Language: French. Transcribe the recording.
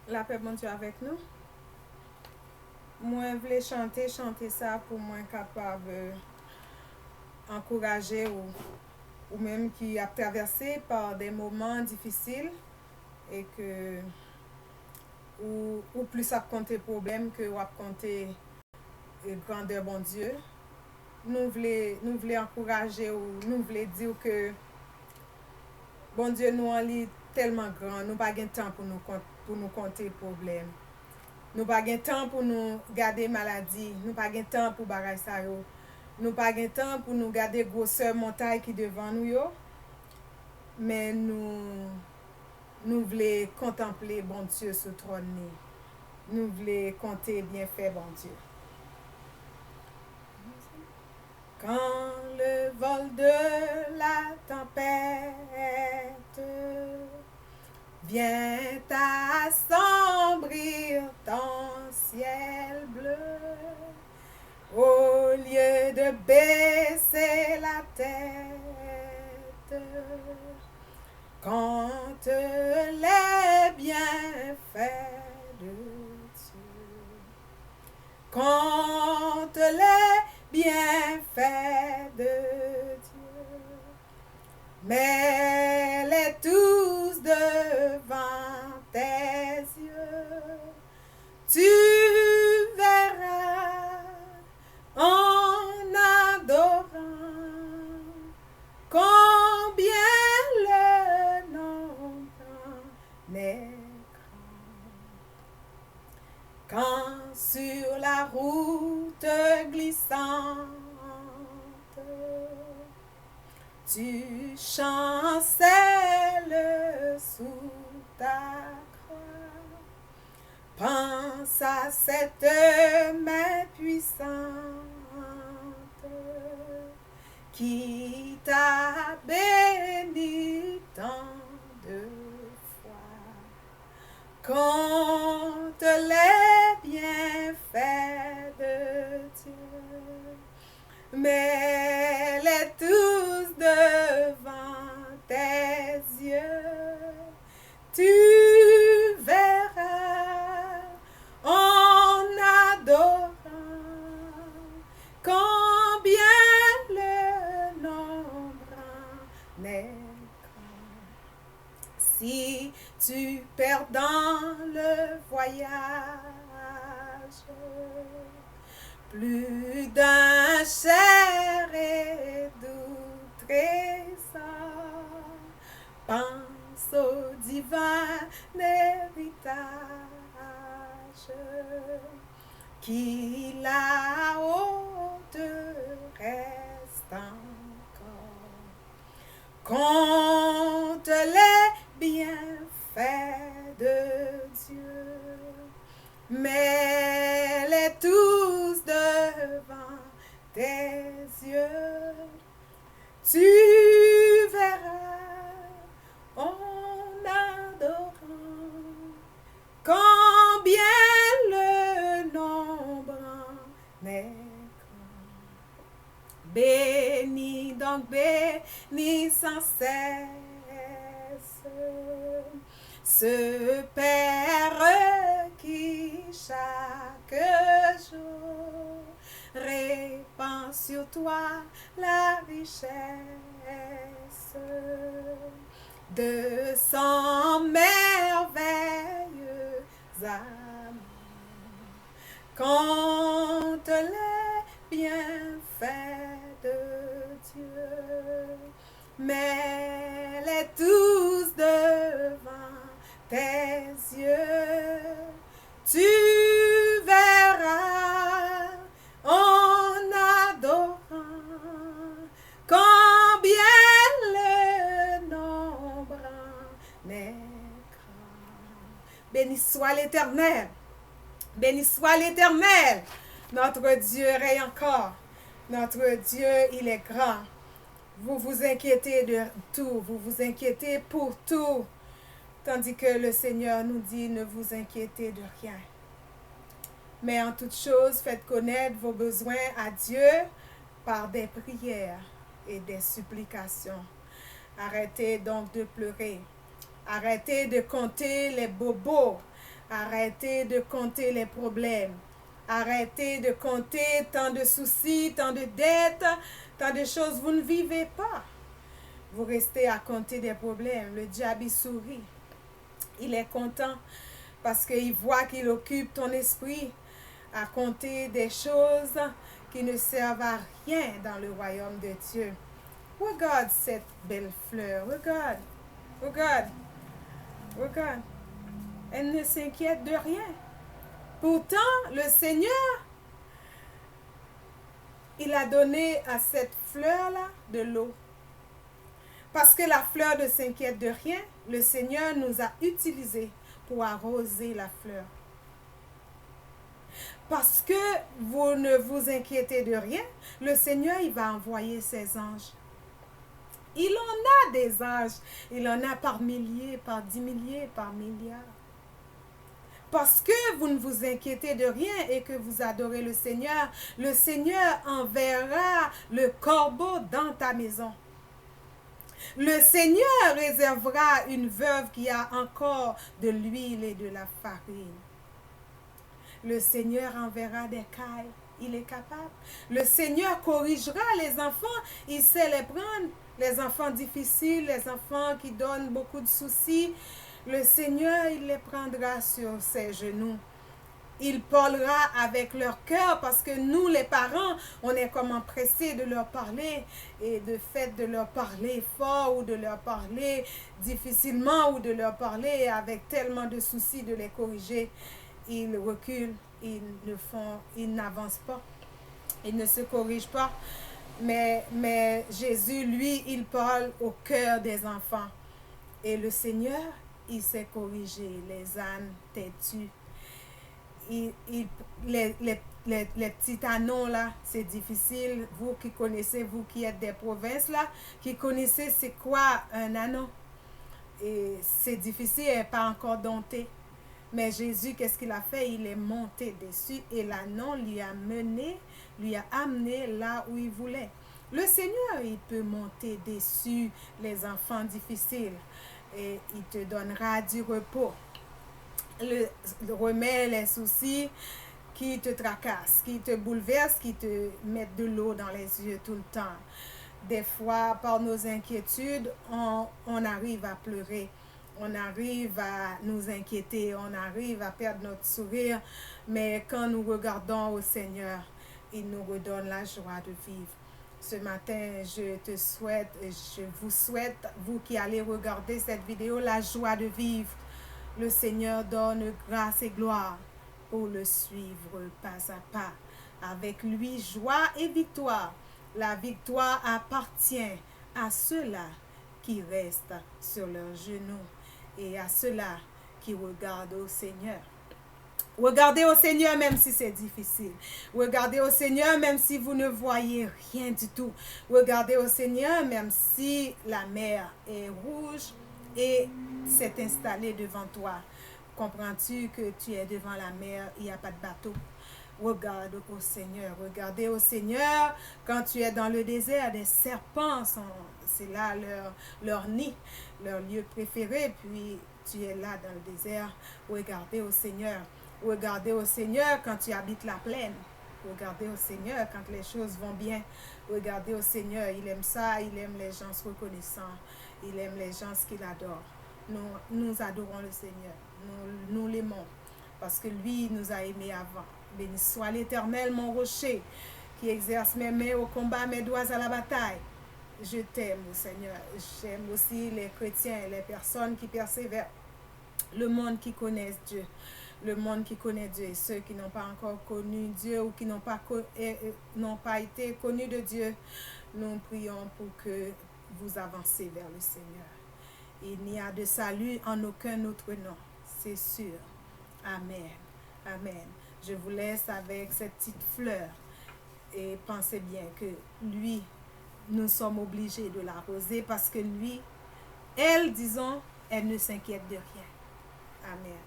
La paix bon Dieu avec nous. Moi, je voulais chanter ça pour moi capable encourager ou même qui a traversé par des moments difficiles et que ou plus à compter problème que ou à compter grandeur bon Dieu. Nous voulons encourager ou nous voulons dire que bon Dieu nous en lit tellement grand, nous pas de temps pour nous compter problème. Nous pas de temps pour nous garder maladie, nous pas de temps pour bagay ça yo. Nous pas de temps pour nous garder grosseur montagne qui devant nous yo, mais nous voulons contempler bon Dieu sur trône ni. Nous voulons compter bien fait bon Dieu. Quand le vol de la tempête vient assombrir ton ciel bleu, au lieu de baisser la tête, compte les bienfaits de Dieu. Compte les bienfaits de Dieu. Mets-les tous devant tes yeux. Tu verras en adorant combien le nombre en est grand. Quand sur la route glissante tu chancelles sous ta croix, pense à cette main puissante qui t'a béni tant de fois. Compte les bienfaits de Dieu, mets-les tous devant tes yeux. Tu verras en adorant combien le nombre en est grand. Si tu perds dans le voyage plus d'un cher et doux trésor, pense au divin héritage qui là-haut te reste encore. Compte les bienfaits de Dieu, mets-les tous devant tes yeux. Tu verras en adorant combien le nombre en est grand. Bénis donc, bénis sans cesse ce Père qui chaque jour répand sur toi la richesse de son merveilleux amour. Compte les bienfaits de Dieu, mets-les tous devant tes yeux. Tu verras en adorant combien le nombre en est grand. Béni soit l'Éternel. Béni soit l'Éternel. Notre Dieu règne encore. Notre Dieu, il est grand. Vous vous inquiétez de tout. Vous vous inquiétez pour tout. Tandis que le Seigneur nous dit, ne vous inquiétez de rien. Mais en toute chose, faites connaître vos besoins à Dieu par des prières et des supplications. Arrêtez donc de pleurer. Arrêtez de compter les bobos. Arrêtez de compter les problèmes. Arrêtez de compter tant de soucis, tant de dettes, tant de choses. Vous ne vivez pas. Vous restez à compter des problèmes. Le diable, il sourit. Il est content parce qu'il voit qu'il occupe ton esprit à compter des choses qui ne servent à rien dans le royaume de Dieu. Regarde cette belle fleur. Regarde. Regarde. Regarde. Elle ne s'inquiète de rien. Pourtant, le Seigneur, il a donné à cette fleur-là de l'eau. Parce que la fleur ne s'inquiète de rien, le Seigneur nous a utilisés pour arroser la fleur. Parce que vous ne vous inquiétez de rien, le Seigneur, il va envoyer ses anges. Il en a des anges. Il en a par milliers, par 10 milliers, par milliards. Parce que vous ne vous inquiétez de rien et que vous adorez le Seigneur enverra le corbeau dans ta maison. Le Seigneur réservera une veuve qui a encore de l'huile et de la farine. Le Seigneur enverra des cailles. Il est capable. Le Seigneur corrigera les enfants. Il sait les prendre. Les enfants difficiles, les enfants qui donnent beaucoup de soucis. Le Seigneur, il les prendra sur ses genoux. Il parlera avec leur cœur parce que nous, les parents, on est comme empressés de leur parler et de fait de leur parler fort ou de leur parler difficilement ou de leur parler avec tellement de soucis de les corriger. Ils reculent, ils n'avancent pas, ils ne se corrigent pas. Mais Jésus, lui, il parle au cœur des enfants. Et le Seigneur, il sait corriger les ânes têtus. Les petits anneaux là, c'est difficile. Vous qui connaissez, vous qui êtes des provinces là, qui connaissez c'est quoi un anneau. Et c'est difficile, elle n'est pas encore domptée. Mais Jésus, qu'est-ce qu'il a fait? Il est monté dessus et l'anneau lui a amené là où il voulait. Le Seigneur, il peut monter dessus les enfants difficiles et il te donnera du repos. Remet les soucis qui te tracassent, qui te bouleversent, qui te mettent de l'eau dans les yeux tout le temps. Des fois, par nos inquiétudes, on arrive à pleurer. On arrive à nous inquiéter, on arrive à perdre notre sourire, mais quand nous regardons au Seigneur, il nous redonne la joie de vivre. Ce matin, je vous souhaite, vous qui allez regarder cette vidéo, la joie de vivre. Le Seigneur donne grâce et gloire pour le suivre pas à pas. Avec lui, joie et victoire. La victoire appartient à ceux-là qui restent sur leurs genoux et à ceux-là qui regardent au Seigneur. Regardez au Seigneur même si c'est difficile. Regardez au Seigneur même si vous ne voyez rien du tout. Regardez au Seigneur même si la mer est rouge et s'est installée devant toi. Comprends-tu que tu es devant la mer, il n'y a pas de bateau? Regarde au Seigneur. Regardez au Seigneur quand tu es dans le désert. Des serpents, c'est là leur nid, leur lieu préféré. Puis tu es là dans le désert. Regardez au Seigneur. Regardez au Seigneur quand tu habites la plaine. Regardez au Seigneur quand les choses vont bien. Regardez au Seigneur. Il aime ça. Il aime les gens reconnaissants. Il aime les gens qu'il adore. Nous adorons le Seigneur. Nous l'aimons. Parce que lui nous a aimés avant. Béni soit l'Éternel, mon rocher, qui exerce mes mains au combat, mes doigts à la bataille. Je t'aime, Seigneur. J'aime aussi les chrétiens, les personnes qui persévèrent. Le monde qui connaît Dieu. Le monde qui connaît Dieu et ceux qui n'ont pas encore connu Dieu ou qui n'ont pas été connus de Dieu. Nous prions pour que vous avancez vers le Seigneur. Il n'y a de salut en aucun autre nom. C'est sûr. Amen. Amen. Je vous laisse avec cette petite fleur et pensez bien que lui, nous sommes obligés de l'arroser parce que lui, elle, disons, elle ne s'inquiète de rien. Amen.